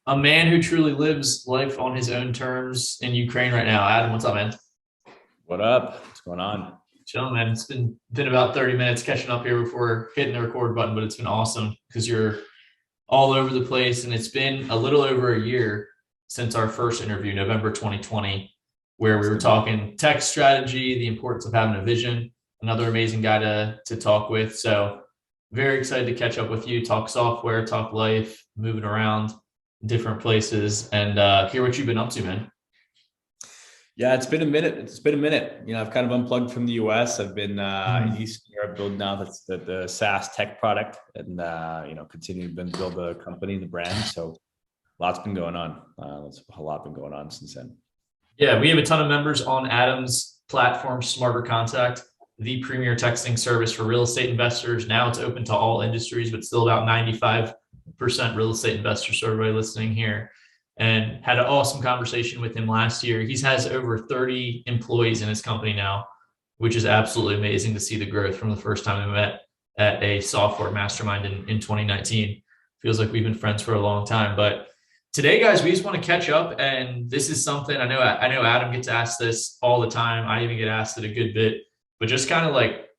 a man who truly lives life on his own terms in Ukraine right now. Adam, what's up, man? What up? What's going on? Chilling, man. It's been about 30 minutes catching up here before hitting the record button, but it's been awesome because you're all over the place, and it's been a little over a year since our first interview, November 2020, where we were talking tech strategy, the importance of having a vision. Another amazing guy to talk with. So very excited to catch up with you, talk software, talk life, moving around different places, and hear what you've been up to, man. Yeah, it's been a minute. It's been a minute. I've kind of unplugged from the US. I've been in Mhm. Eastern Europe building out the SaaS tech product and, continue to build the company, the brand. So lots been going on. Lots a lot been going on since then. Yeah, we have a ton of members on Adam's platform, SmarterContact, the premier texting service for real estate investors. Now it's open to all industries, but still about 95% real estate investors. So everybody listening here, and had an awesome conversation with him last year. He has over 30 employees in his company now, which is absolutely amazing to see the growth from the first time we met at a software mastermind in 2019. Feels like we've been friends for a long time, but today, guys, we just want to catch up, and this is something I know Adam gets asked this all the time. I even get asked it a good bit, but just kind of like,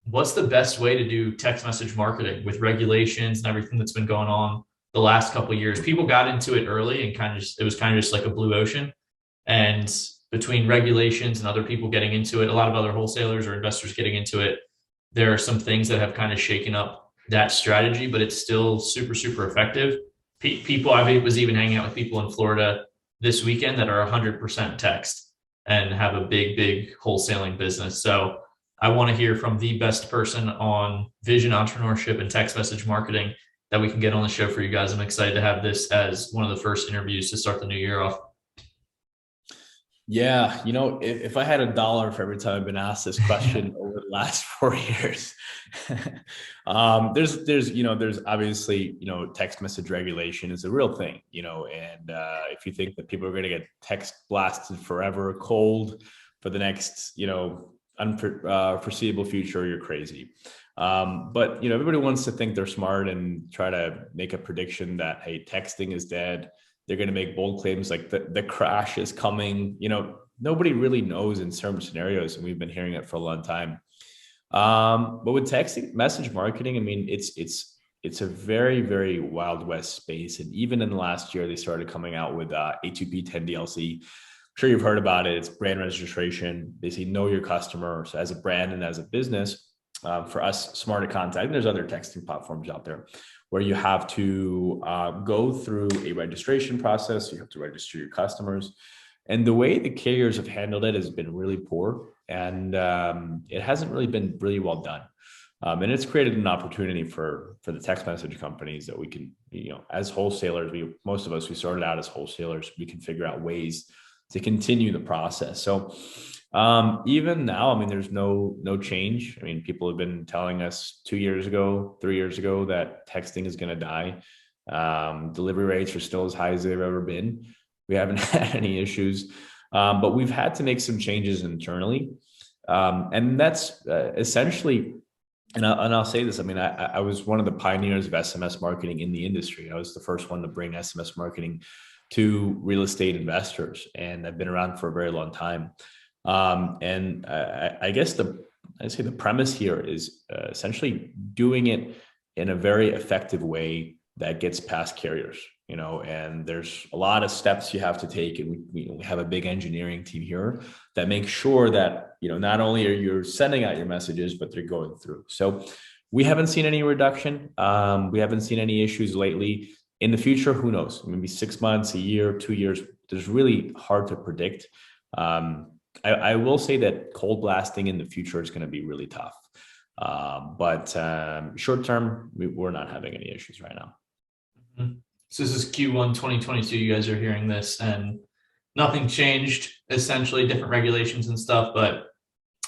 what's the best way to do text message marketing with regulations and everything that's been going on the last couple of years? People got into it early and it was kind of just like a blue ocean, and between regulations and other people getting into it, a lot of other wholesalers or investors getting into it, there are some things that have kind of shaken up that strategy, but it's still super, super effective. People, I was even hanging out with people in Florida this weekend that are 100% text and have a big, big wholesaling business. So I want to hear from the best person on vision, entrepreneurship, and text message marketing that we can get on the show for you guys. I'm excited to have this as one of the first interviews to start the new year off. Yeah, if I had $1 for every time I've been asked this question over the last 4 years, there's obviously, text message regulation is a real thing, and if you think that people are going to get text blasted forever cold for the next, foreseeable future, you're crazy. But everybody wants to think they're smart and try to make a prediction that, hey, texting is dead. They're going to make bold claims like the crash is coming. Nobody really knows in certain scenarios, and we've been hearing it for a long time. But with texting message marketing, I mean, it's a very, very wild west space. And even in the last year, they started coming out with A2P 10 DLC. I'm sure you've heard about it. It's brand registration. They say know your customer. So as a brand and as a business, for us, SmarterContact, and there's other texting platforms out there where you have to go through a registration process. You have to register your customers. And the way the carriers have handled it has been really poor. And it hasn't really been really well done. And it's created an opportunity for the text message companies that we can, as wholesalers, most of us, we started out as wholesalers, we can figure out ways to continue the process. So even now, I mean, there's no change. I mean, people have been telling us 2 years ago, 3 years ago that texting is going to die. Delivery rates are still as high as they've ever been. We haven't had any issues, but we've had to make some changes internally. And that's essentially, and I'll say this, I mean, I was one of the pioneers of SMS marketing in the industry. I was the first one to bring SMS marketing to real estate investors, and I've been around for a very long time. And I guess I'd say the premise here is essentially doing it in a very effective way that gets past carriers, and there's a lot of steps you have to take. And we have a big engineering team here that makes sure that, not only are you sending out your messages, but they're going through. So we haven't seen any reduction. We haven't seen any issues lately. In the future, who knows? Maybe 6 months, a year, 2 years. There's really hard to predict. I will say that cold blasting in the future is going to be really tough. But short term, we're not having any issues right now. Mm-hmm. So this is Q1 2022. You guys are hearing this, and nothing changed, essentially, different regulations and stuff. But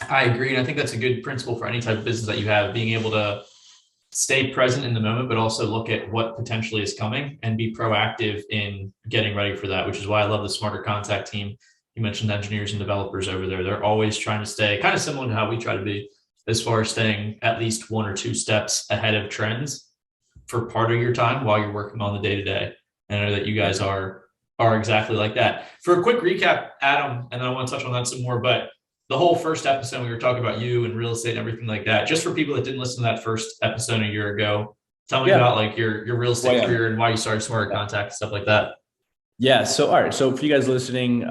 I agree. And I think that's a good principle for any type of business that you have, being able to stay present in the moment, but also look at what potentially is coming and be proactive in getting ready for that, which is why I love the SmarterContact team. You mentioned engineers and developers over there. They're always trying to stay kind of similar to how we try to be, as far as staying at least 1 or 2 steps ahead of trends for part of your time while you're working on the day to day. And I know that you guys are exactly like that. For a quick recap, Adam, and then I want to touch on that some more, but the whole first episode, we were talking about you and real estate and everything like that. Just for people that didn't listen to that first episode a year ago, tell me about like your real estate career and why you started SmarterContact, stuff like that. Yeah. So, all right. So for you guys listening,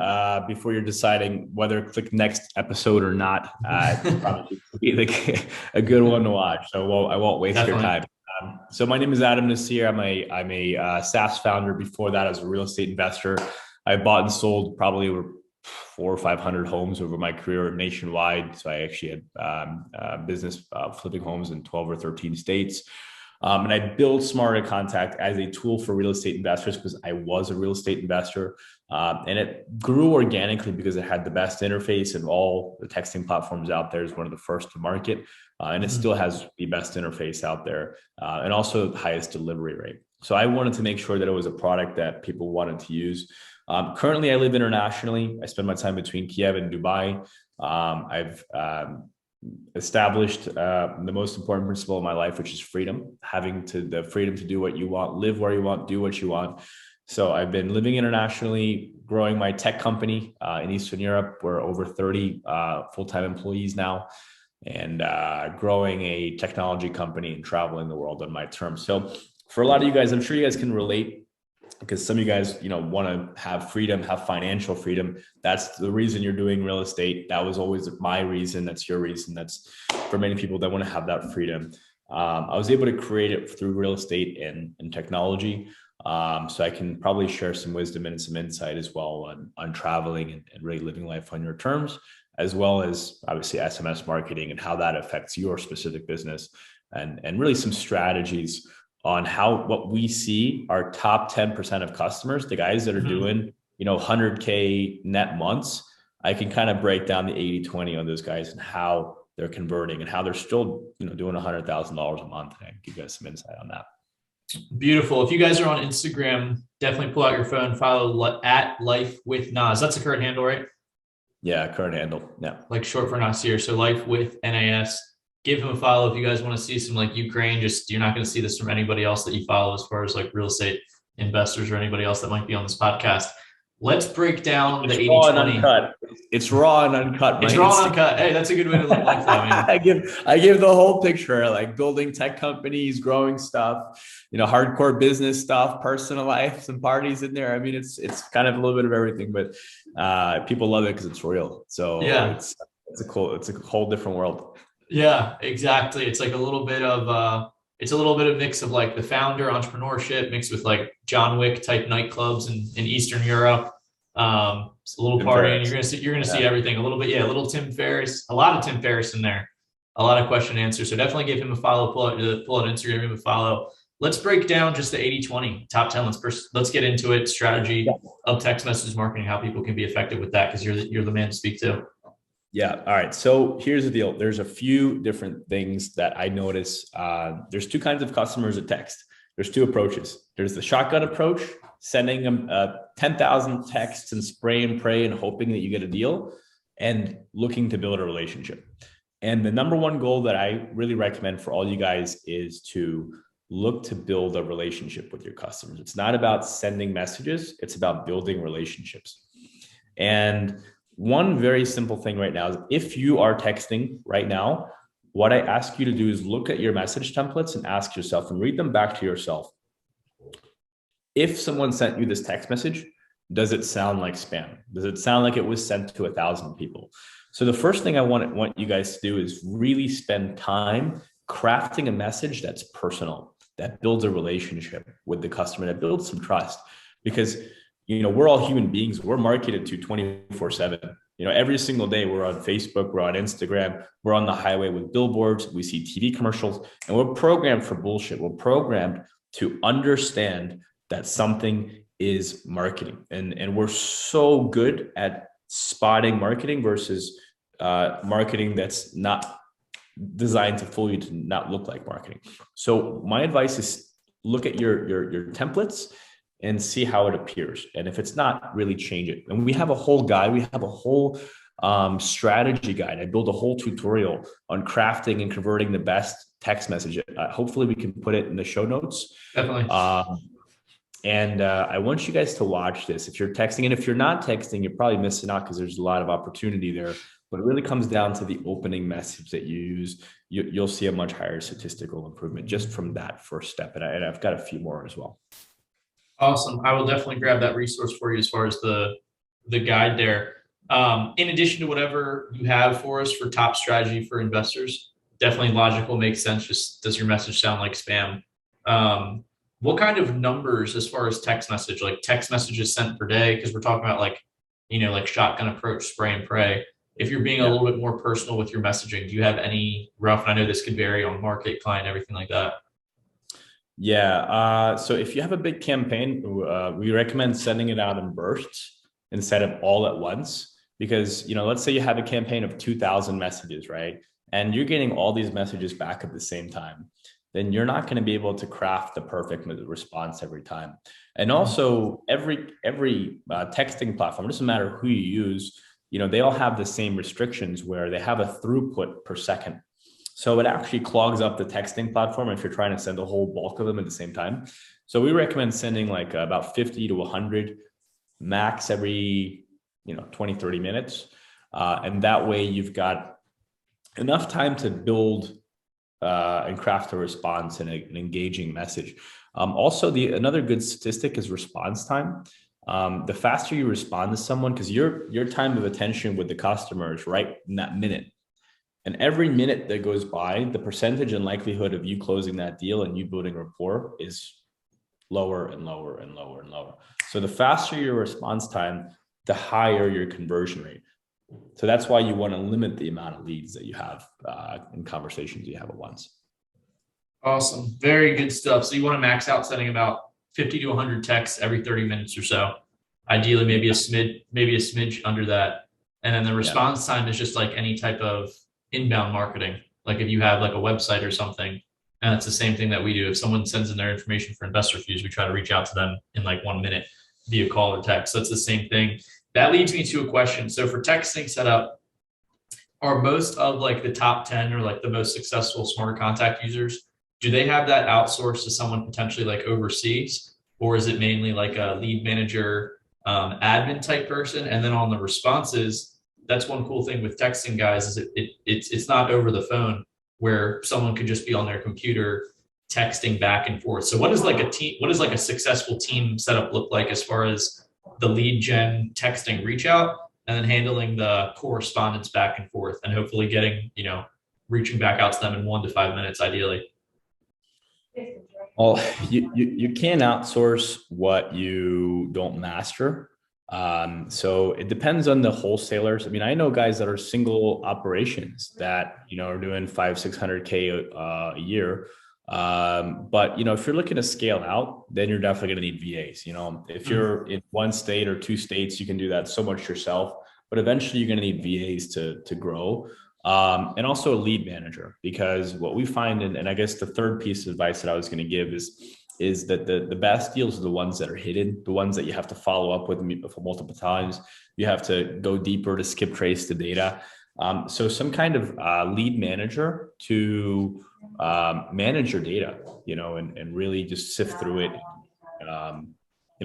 before you're deciding whether to click next episode or not, probably be like a good one to watch. So I won't waste your time. So my name is Adam Nasir. I'm a SaaS founder. Before that, I was a real estate investor. I bought and sold probably over 400 or 500 homes over my career nationwide. So I actually had business flipping homes in 12 or 13 states. And I built SmarterContact as a tool for real estate investors because I was a real estate investor. And it grew organically because it had the best interface of all the texting platforms out there. It's one of the first to market. And it still has the best interface out there and also the highest delivery rate. So I wanted to make sure that it was a product that people wanted to use. Currently, I live internationally. I spend my time between Kiev and Dubai. I've established the most important principle of my life, which is freedom, having the freedom to do what you want, live where you want, do what you want. So I've been living internationally, growing my tech company in Eastern Europe. We're over 30 full-time employees now, and growing a technology company and traveling the world on my terms. So for a lot of you guys, I'm sure you guys can relate, because some of you guys, want to have freedom, have financial freedom. That's the reason you're doing real estate. That was always my reason. That's your reason. That's for many people that want to have that freedom. I was able to create it through real estate and technology. So I can probably share some wisdom and some insight as well on traveling and really living life on your terms, as well as obviously SMS marketing and how that affects your specific business, and really some strategies on what we see our top 10% of customers, the guys that are doing, 100K net months. I can kind of break down the 80-20 on those guys and how they're converting and how they're still, doing $100,000 a month. And I can give you guys some insight on that. Beautiful. If you guys are on Instagram, definitely pull out your phone, follow at Life with Nas. That's the current handle, right? Yeah, current handle. Yeah. Like short for Nasir. So Life with NAS. Give him a follow if you guys want to see some like Ukraine. Just, you're not going to see this from anybody else that you follow as far as like real estate investors or anybody else that might be on this podcast. Let's break down the 80-20. It's raw and uncut. It's raw and uncut. Hey, that's a good way to look like that. I give the whole picture, like building tech companies, growing stuff, hardcore business stuff, personal life, some parties in there. I mean, it's kind of a little bit of everything, but people love it because it's real. So yeah, it's a whole different world. Yeah, exactly. It's like a little bit of mix of like the founder entrepreneurship mixed with like John Wick type nightclubs in Eastern Europe. It's a little party, and you're gonna see everything a little bit. Yeah, a little Tim Ferriss, a lot of Tim Ferriss in there, a lot of question and answer. So definitely give him a follow. Pull out Instagram, give him a follow. Let's break down just the 80-20 top 10. Let's get into it. Strategy of text message marketing, how people can be effective with that, because you're the man to speak to. Yeah. All right. So here's the deal. There's a few different things that I notice. There's two kinds of customers that text. There's two approaches. There's the shotgun approach, sending them 10,000 texts and spray and pray and hoping that you get a deal, and looking to build a relationship. And the number one goal that I really recommend for all you guys is to look to build a relationship with your customers. It's not about sending messages. It's about building relationships. And one very simple thing right now is, if you are texting right now, what I ask you to do is look at your message templates and ask yourself and read them back to yourself. If someone sent you this text message, does it sound like spam? Does it sound like it was sent to 1,000 people? So the first thing I want you guys to do is really spend time crafting a message that's personal, that builds a relationship with the customer, that builds some trust. Because we're all human beings. We're marketed to 24/7. Every single day we're on Facebook, we're on Instagram, we're on the highway with billboards, we see TV commercials, and we're programmed for bullshit. We're programmed to understand that something is marketing. And we're so good at spotting marketing versus marketing that's not designed to fool you, to not look like marketing. So my advice is, look at your templates and see how it appears. And if it's not, really change it. And we have a whole guide. We have a whole strategy guide. I built a whole tutorial on crafting and converting the best text message. Hopefully we can put it in the show notes. Definitely. And I want you guys to watch this. If you're texting, and if you're not texting, you're probably missing out because there's a lot of opportunity there. But it really comes down to the opening message that you use. You'll see a much higher statistical improvement just from that first step. And I've got a few more as well. Awesome. I will definitely grab that resource for you as far as the guide there. In addition to whatever you have for us for top strategy for investors, definitely logical, makes sense. Just does your message sound like spam? What kind of numbers as far as text message, like text messages sent per day? Because we're talking about like, like shotgun approach, spray and pray. If you're being a Yeah. little bit more personal with your messaging, do you have any rough? And I know this could vary on market, client, everything like that. Yeah. So if you have a big campaign, we recommend sending it out in bursts instead of all at once. Because, let's say you have a campaign of 2,000 messages, right? And you're getting all these messages back at the same time, then you're not going to be able to craft the perfect response every time. And also every texting platform, it doesn't matter who you use, they all have the same restrictions where they have a throughput per second. So it actually clogs up the texting platform if you're trying to send a whole bulk of them at the same time. So we recommend sending like about 50 to 100 max every 20, 30 minutes. And that way you've got enough time to build and craft a response and an engaging message. Also, another good statistic is response time. The faster you respond to someone, because your time of attention with the customer is right in that minute. And every minute that goes by, the percentage and likelihood of you closing that deal and you building rapport is lower and lower and lower and lower. So the faster your response time, the higher your conversion rate. So that's why you want to limit the amount of leads that you have in conversations you have at once. Awesome. Very good stuff. So you want to max out sending about 50 to 100 texts every 30 minutes or so. Ideally, maybe a smidge under that. And then the response time is just like any type of inbound marketing. Like if you have like a website or something, and it's the same thing that we do. If someone sends in their information for InvestorFuse, we try to reach out to them in like 1 minute via call or text. So it's the same thing. That leads me to a question. So for texting setup, are most of like the top 10 or like the most successful SmarterContact users, do they have that outsourced to someone potentially like overseas? Or is it mainly like a lead manager, admin type person? And then on the responses, that's one cool thing with texting, guys, is it's not over the phone where someone could just be on their computer texting back and forth. So what does like a successful team setup look like as far as the lead gen texting reach out and then handling the correspondence back and forth and hopefully getting, reaching back out to them in 1 to 5 minutes, ideally? Well, you can't outsource what you don't master. So it depends on the wholesalers. I mean, I know guys that are single operations that, are doing 500-600K a year. But if you're looking to scale out, then you're definitely going to need VAs. If you're in one state or two states, you can do that so much yourself, but eventually you're going to need VAs to grow. And also a lead manager, because what we find, and I guess the third piece of advice that I was going to give is that the best deals are the ones that are hidden, the ones that you have to follow up with for multiple times. You have to go deeper to skip trace the data. So some kind of lead manager to manage your data, and really just sift through it,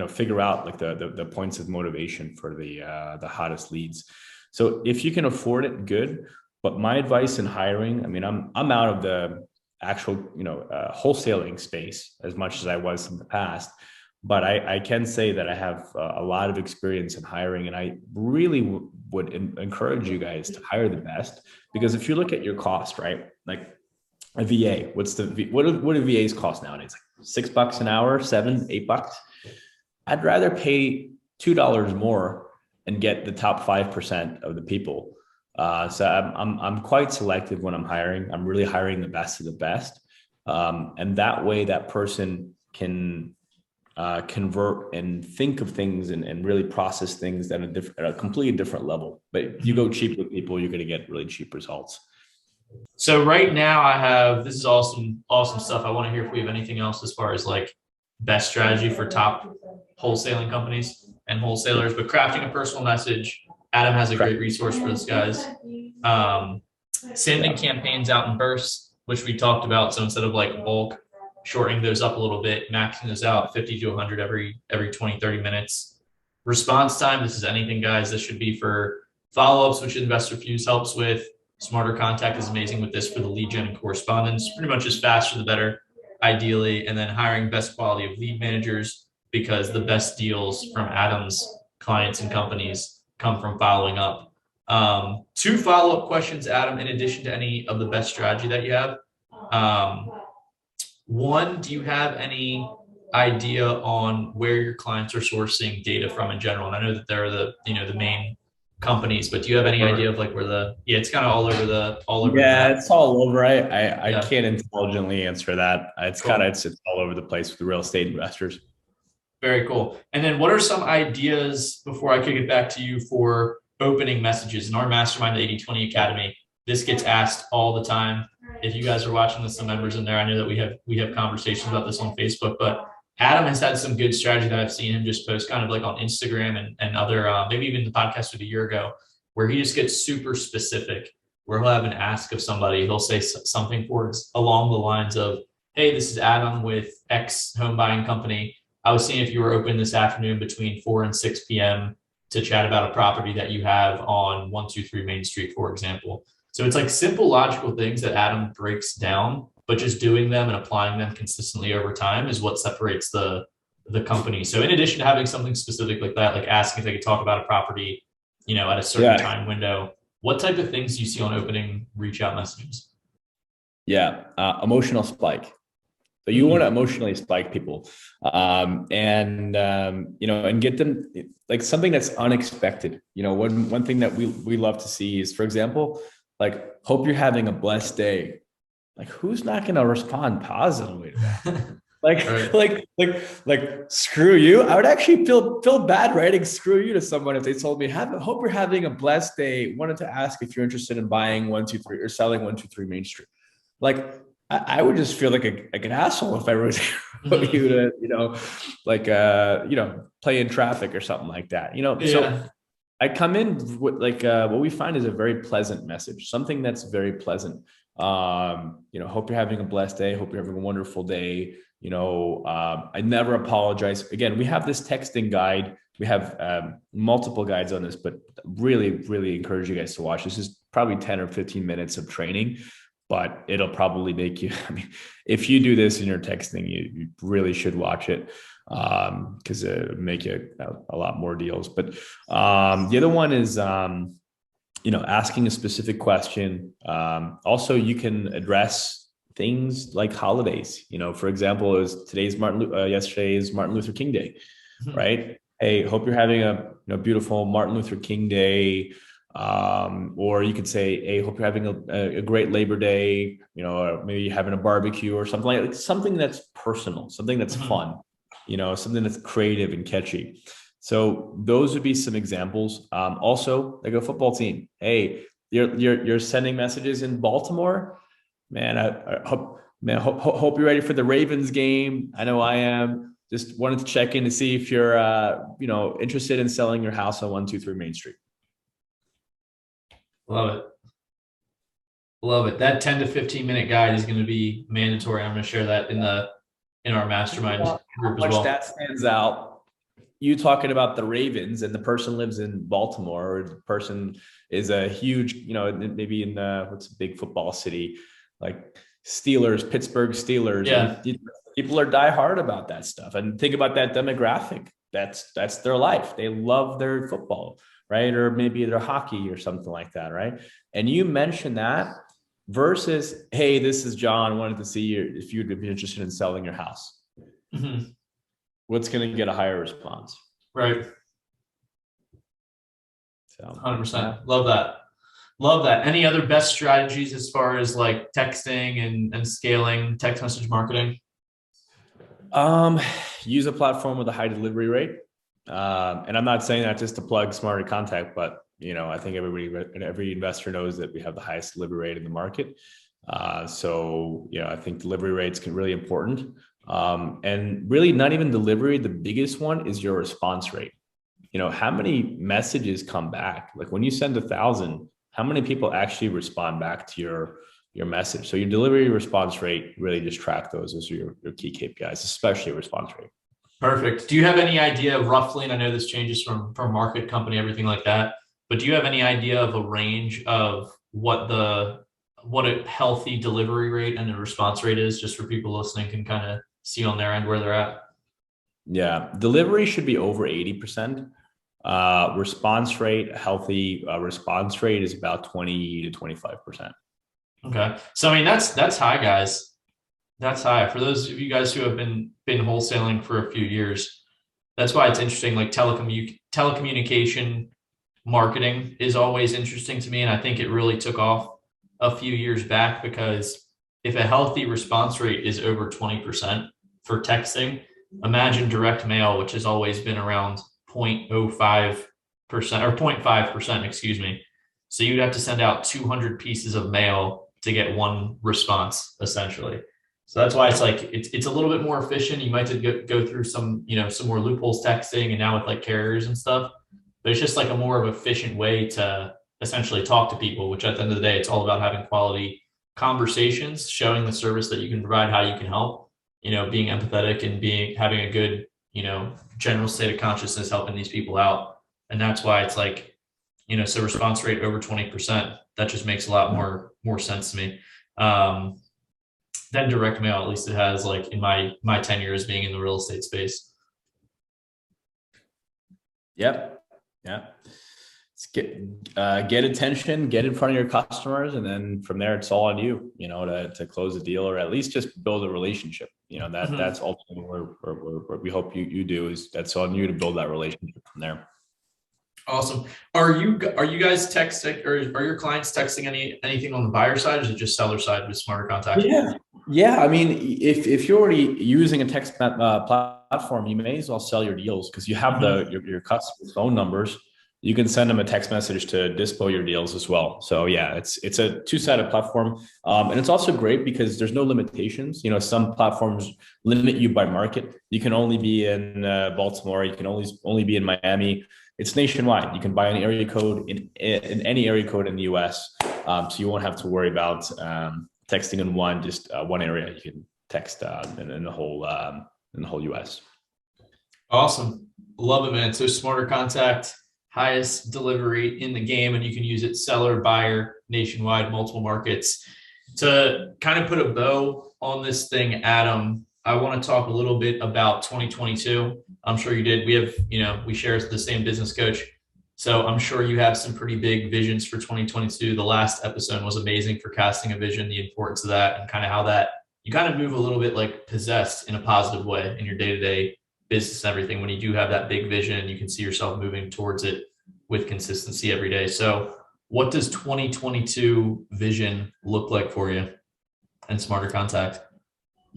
figure out like the points of motivation for the hottest leads. So if you can afford it, good. But my advice in hiring, I mean, I'm out of the actual, wholesaling space as much as I was in the past, but I can say that I have a lot of experience in hiring, and I really would encourage you guys to hire the best, because if you look at your cost, right, like a VA, what do VAs cost nowadays? Like $6 an hour, $7, $8. I'd rather pay $2 more and get the top 5% of the people. So I'm quite selective when I'm hiring. I'm really hiring the best of the best. And that way that person can convert and think of things and really process things at a completely different level. But if you go cheap with people, you're going to get really cheap results. So right now this is awesome stuff. I want to hear if we have anything else as far as like best strategy for top wholesaling companies and wholesalers, but crafting a personal message. Adam has a great resource for this, guys. Sending campaigns out in bursts, which we talked about. So instead of like bulk, shortening those up a little bit, maxing those out 50 to 100 every 20, 30 minutes. Response time, this is anything, guys. This should be for follow-ups, which InvestorFuse helps with. SmarterContact is amazing with this for the lead gen and correspondence. Pretty much just faster the better, ideally. And then hiring best quality of lead managers, because the best deals from Adam's clients and companies come from following up. 2 follow-up questions, Adam, in addition to any of the best strategy that you have. One, do you have any idea on where your clients are sourcing data from in general? And I know that they're the main companies, but do you have any idea of like where it's kind of all over Yeah, it's all over. I can't intelligently answer that. It's cool. it's all over the place with the real estate investors. Very cool. And then what are some ideas, before I kick it back to you, for opening messages? In our mastermind, the 80/20 Academy, this gets asked all the time. If you guys are watching this, some members in there, I know that we have conversations about this on Facebook, but Adam has had some good strategy that I've seen him just post kind of like on Instagram and other, maybe even the podcast with a year ago, where he just gets super specific, where he'll have an ask of somebody. He'll say something along the lines of, hey, this is Adam with X home buying company. I was seeing if you were open this afternoon between 4 and 6 p.m. to chat about a property that you have on 123 Main Street, for example. So it's like simple, logical things that Adam breaks down, but just doing them and applying them consistently over time is what separates the company. So in addition to having something specific like that, like asking if they could talk about a property, at a certain time window, what type of things do you see on opening reach out messages? Yeah. Emotional spike. So you want to emotionally spike people, and get them like something that's unexpected. One thing that we love to see is, for example, like, hope you're having a blessed day. Like, who's not going to respond positively to that? like, screw you. I would actually feel bad writing screw you to someone if they told me, hope you're having a blessed day. Wanted to ask if you're interested in buying 123 or selling 123 Main Street. Like, I would just feel like an asshole if I wrote you to, play in traffic or something like that. So I come in with what we find is a very pleasant message, something that's very pleasant. Hope you're having a blessed day. Hope you're having a wonderful day. I never apologize. Again, we have this texting guide. We have multiple guides on this, but really, really encourage you guys to watch. This is probably 10 or 15 minutes of training, but it'll probably make you, if you do this in your texting, you really should watch it, because it'll make you a lot more deals. But the other one is, asking a specific question. Also, you can address things like holidays. For example, yesterday is Martin Luther King Day, right? Hey, hope you're having a beautiful Martin Luther King Day. Or you could say, hey, hope you're having a great Labor Day, or maybe having a barbecue or something like something that's personal, something that's fun, something that's creative and catchy. So those would be some examples. Also, like a football team. Hey, you're sending messages in Baltimore, man. I hope you're ready for the Ravens game. I know I am. Just wanted to check in to see if you're interested in selling your house on 123 Main Street. Love it. That 10 to 15 minute guide is going to be mandatory. I'm going to share that in our mastermind group as well. That stands out. You talking about the Ravens, and the person lives in Baltimore, or the person is a huge, maybe in what's a big football city, like Pittsburgh Steelers. Yeah. People are diehard about that stuff. And think about that demographic. That's their life. They love their football, right? Or maybe their hockey or something like that, right? And you mentioned that versus, hey, this is John, wanted to see you if you'd be interested in selling your house. Mm-hmm. What's going to get a higher response? Right. So 100%. Love that. Any other best strategies as far as like texting and scaling text message marketing? Use a platform with a high delivery rate. And I'm not saying that just to plug SmarterContact, but I think every investor knows that we have the highest delivery rate in the market. So I think delivery rates can really important. And really not even delivery. The biggest one is your response rate. How many messages come back? Like when you send 1,000, how many people actually respond back to your message. So your delivery response rate, really just track those as your key KPIs, especially response rate. Perfect. Do you have any idea roughly, and I know this changes from market, company, everything like that, but do you have any idea of a range of what a healthy delivery rate and a response rate is, just for people listening can kind of see on their end where they're at? Yeah, delivery should be over 80%. Response rate, healthy response rate is about 20 to 25%. Okay. So I mean that's high, guys. That's high. For those of you guys who have been wholesaling for a few years, that's why it's interesting. Like telecommunication marketing is always interesting to me. And I think it really took off a few years back, because if a healthy response rate is over 20% for texting, imagine direct mail, which has always been around 0.05% or 0.5%, excuse me. So you'd have to send out 200 pieces of mail to get one response, essentially. So that's why it's like it's a little bit more efficient. You might have to go through some some more loopholes texting, and now with like carriers and stuff. But it's just like a more of efficient way to essentially talk to people, which at the end of the day, it's all about having quality conversations, showing the service that you can provide, how you can help, being empathetic and having a good, general state of consciousness, helping these people out. And that's why it's like, so response rate over 20%, that just makes a lot more sense to me. Than direct mail, at least it has, like in my tenure as being in the real estate space. Yep. Yeah. It's get attention, get in front of your customers, and then from there it's all on you, to close a deal, or at least just build a relationship. That's ultimately where we hope you do, is that's on you to build that relationship from there. Awesome. Are you guys texting, or are your clients texting anything on the buyer side, or is it just seller side with SmarterContact? Yeah. I mean, if you're already using a text platform, you may as well sell your deals, because you have your customer phone numbers. You can send them a text message to dispo your deals as well. So yeah, it's a two-sided platform, and it's also great because there's no limitations. Some platforms limit you by market. You can only be in Baltimore. You can only be in Miami. It's nationwide. You can buy an area code in any area code in the US. So you won't have to worry about texting in one area. You can text in the whole US. Awesome. Love it, man. So SmarterContact, highest delivery in the game, and you can use it seller, buyer, nationwide, multiple markets. To kind of put a bow on this thing, Adam, I want to talk a little bit about 2022. I'm sure you did. We share the same business coach. So I'm sure you have some pretty big visions for 2022. The last episode was amazing for casting a vision, the importance of that, and kind of how that you kind of move a little bit like possessed in a positive way in your day-to-day business and everything. When you do have that big vision, you can see yourself moving towards it with consistency every day. So what does 2022 vision look like for you and SmarterContact?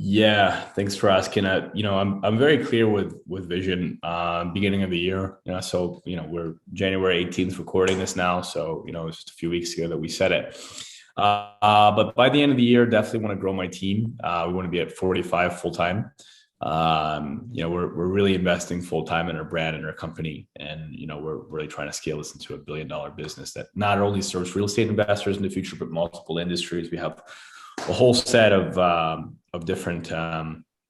Yeah, thanks for asking. I'm very clear with vision. Beginning of the year, so we're January 18th recording this now, so it's just a few weeks ago that we said it. But by the end of the year, definitely want to grow my team. We want to be at 45 full time. We're really investing full time in our brand and our company, and we're really trying to scale this into $1 billion business that not only serves real estate investors in the future, but multiple industries. We have a whole set of different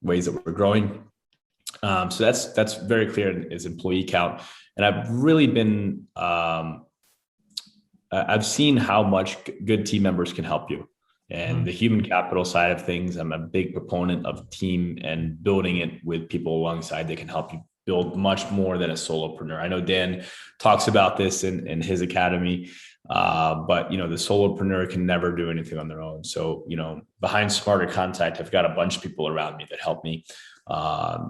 ways that we're growing. So that's very clear is employee count, and I've really been I've seen how much good team members can help you. And the human capital side of things, I'm a big proponent of team and building it with people alongside that can help you build much more than a solopreneur. I know Dan talks about this in his academy, but the solopreneur can never do anything on their own. So behind SmarterContact, I've got a bunch of people around me that help me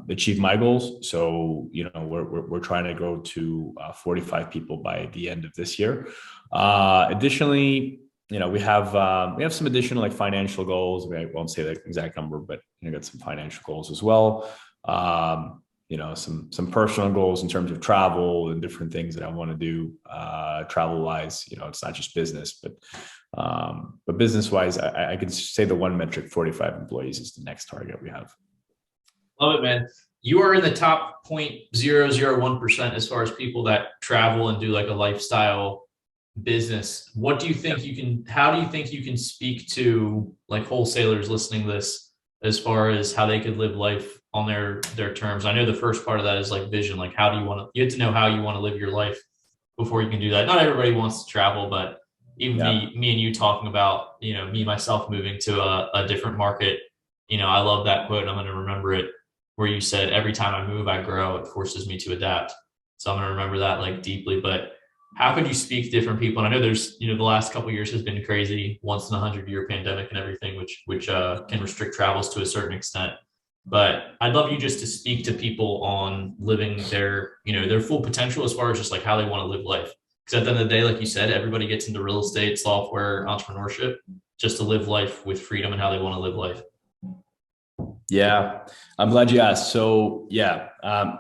achieve my goals. So we're trying to grow to 45 people by the end of this year. Additionally, we have some additional like financial goals. I won't say the exact number, but got some financial goals as well. Some personal goals in terms of travel and different things that I want to do travel wise. It's not just business, but business wise, I can say the one metric, 45 employees, is the next target we have. Love it, man. You are in the top 0.001% as far as people that travel and do like a lifestyle business, what do you think you can, how do you think you can speak to like wholesalers listening to this as far as how they could live life on their terms? I know the first part of that is like vision. Like, how do you want to, you have to know how you want to live your life before you can do that. Not everybody wants to travel, but even me and you talking about, me myself moving to a different market, I love that quote and I'm going to remember it, where you said, every time I move, I grow. It forces me to adapt. So I'm going to remember that like deeply. But how could you speak to different people? And I know there's, the last couple of years has been crazy, once in 100-year pandemic and everything, which can restrict travels to a certain extent. But I'd love you just to speak to people on living their full potential as far as just like how they want to live life. Because at the end of the day, like you said, everybody gets into real estate, software, entrepreneurship, just to live life with freedom and how they want to live life. Yeah, I'm glad you asked. So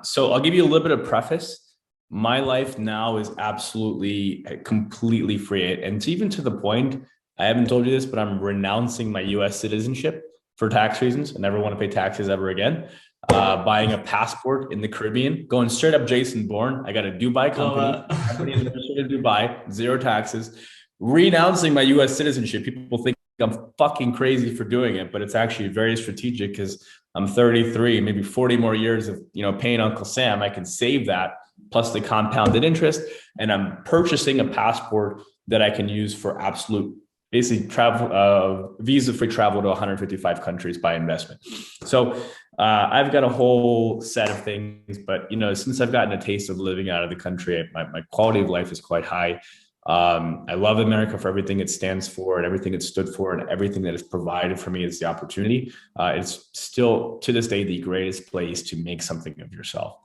so I'll give you a little bit of preface. My life now is absolutely completely free. And it's even to the point, I haven't told you this, but I'm renouncing my US citizenship for tax reasons. I never want to pay taxes ever again. Buying a passport in the Caribbean, going straight up Jason Bourne. I got a Dubai company in Dubai, zero taxes. Renouncing my US citizenship. People think I'm fucking crazy for doing it, but it's actually very strategic because I'm 33, maybe 40 more years of, paying Uncle Sam. I can save that plus the compounded interest. And I'm purchasing a passport that I can use for absolute, basically travel, visa-free travel to 155 countries by investment. So I've got a whole set of things, but, since I've gotten a taste of living out of the country, my quality of life is quite high. I love America for everything it stands for and everything it stood for and everything that is provided for me is the opportunity. It's still to this day the greatest place to make something of yourself.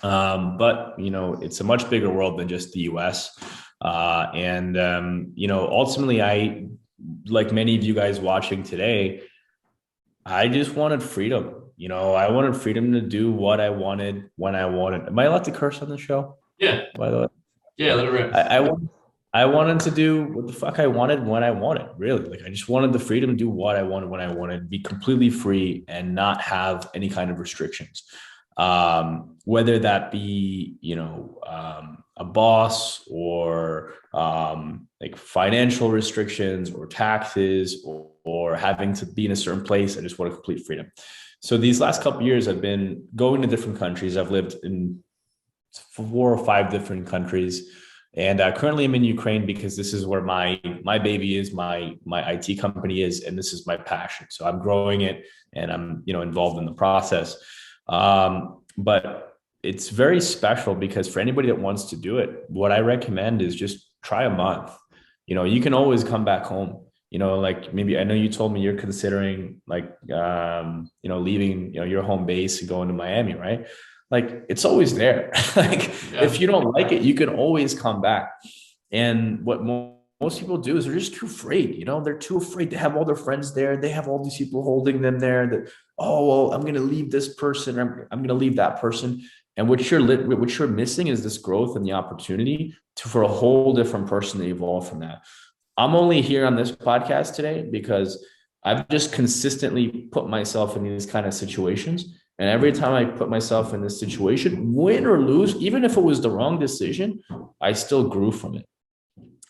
But it's a much bigger world than just the US. Ultimately I, like many of you guys watching today, I just wanted freedom. I wanted freedom to do what I wanted when I wanted. Am I allowed to curse on the show? Yeah. By the way. Yeah, let it rip. I wanted to do what the fuck I wanted when I wanted, really. Like, I just wanted the freedom to do what I wanted when I wanted, be completely free and not have any kind of restrictions. Whether that be, a boss or like financial restrictions or taxes or having to be in a certain place. I just wanted complete freedom. So these last couple of years, I've been going to different countries. I've lived in 4 or 5 different countries. And currently I'm in Ukraine because this is where my baby is, my IT company is, and this is my passion. So I'm growing it and I'm, involved in the process. But it's very special because for anybody that wants to do it, what I recommend is just try a month. You can always come back home. Like maybe I know you told me you're considering like, leaving, your home base and going to Miami, right? Like it's always there. If you don't like it, you can always come back. And what most people do is they're just too afraid. They're too afraid to have all their friends there. They have all these people holding them there that, oh, well, I'm going to leave this person. I'm going to leave that person. And what you're missing is this growth and the opportunity for a whole different person to evolve from that. I'm only here on this podcast today because I've just consistently put myself in these kind of situations. And every time I put myself in this situation, win or lose, even if it was the wrong decision, I still grew from it.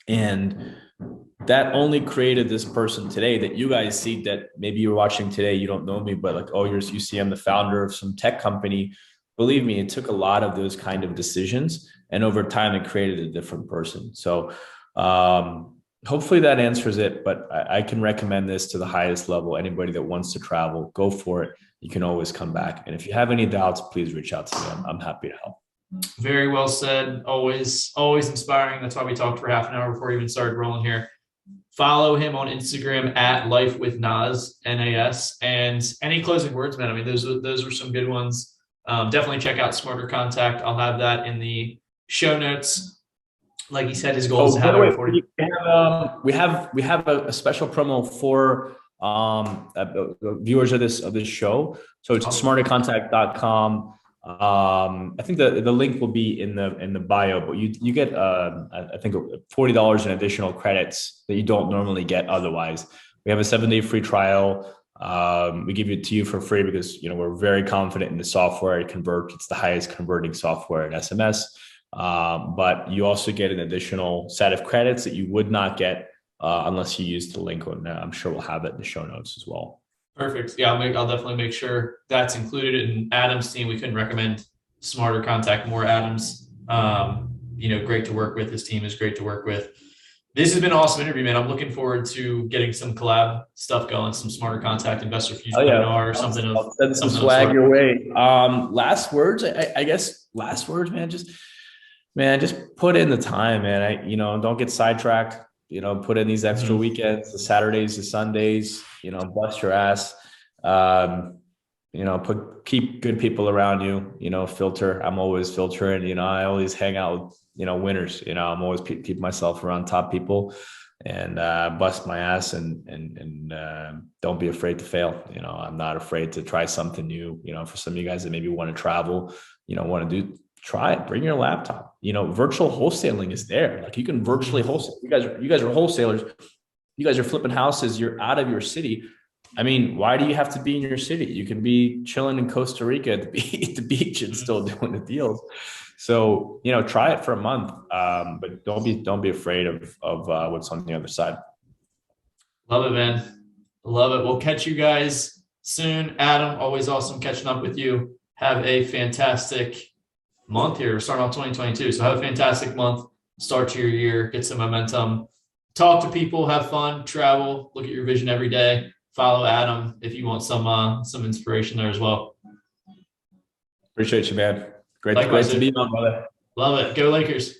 And that only created this person today that you guys see, that maybe you're watching today, you don't know me, but like, oh, you see I'm the founder of some tech company. Believe me, it took a lot of those kind of decisions. And over time, it created a different person. So hopefully that answers it, but I can recommend this to the highest level. Anybody that wants to travel, go for it. You can always come back. And if you have any doubts, please reach out to me. I'm happy to help. Very well said. Always inspiring. That's why we talked for half an hour before we even started rolling here. Follow him on Instagram at Life with Nas, Nas. And any closing words, man? I mean, those were some good ones. Definitely check out SmarterContact. I'll have that in the show notes. Like he said, his goal is to have over 40. We have a special promo for viewers of this show. So it's SmarterContact.com. I think the link will be in the bio, but you get I think $40 in additional credits that you don't normally get otherwise. We have a 7-day free trial. We give it to you for free because we're very confident in the software. It converts. It's the highest converting software in SMS. But you also get an additional set of credits that you would not get unless you use the link. And I'm sure we'll have it in the show notes as well. Perfect. Yeah, I'll definitely make sure that's included. In Adam's team, we couldn't recommend SmarterContact more. Adam's, great to work with. His team is great to work with. This has been an awesome interview, man. I'm looking forward to getting some collab stuff going, some SmarterContact InvestorFuse webinar or something. I'll send some swag your way. Last words, I guess. Last words, man. Just put in the time, man. Don't get sidetracked. Put in these extra weekends, the Saturdays, the Sundays. Bust your ass. Keep good people around you. Filter. I'm always filtering. I always hang out with winners. I'm always keep myself around top people, and bust my ass and don't be afraid to fail. I'm not afraid to try something new. For some of you guys that maybe want to travel, try it. Bring your laptop. Virtual wholesaling is there. Like, you can virtually wholesale. You guys are wholesalers. You guys are flipping houses. You're out of your city. I mean, why do you have to be in your city? You can be chilling in Costa Rica at the beach and still doing the deals. So, try it for a month, but don't be afraid of what's on the other side. Love it, man. Love it. We'll catch you guys soon. Adam, always awesome catching up with you. Have a fantastic month here. We're starting off 2022. So have a fantastic month. Start to your year, get some momentum, talk to people, have fun, travel, look at your vision every day. Follow Adam if you want some inspiration there as well. Appreciate you, man. Great to be on, brother. Love it. Go Lakers.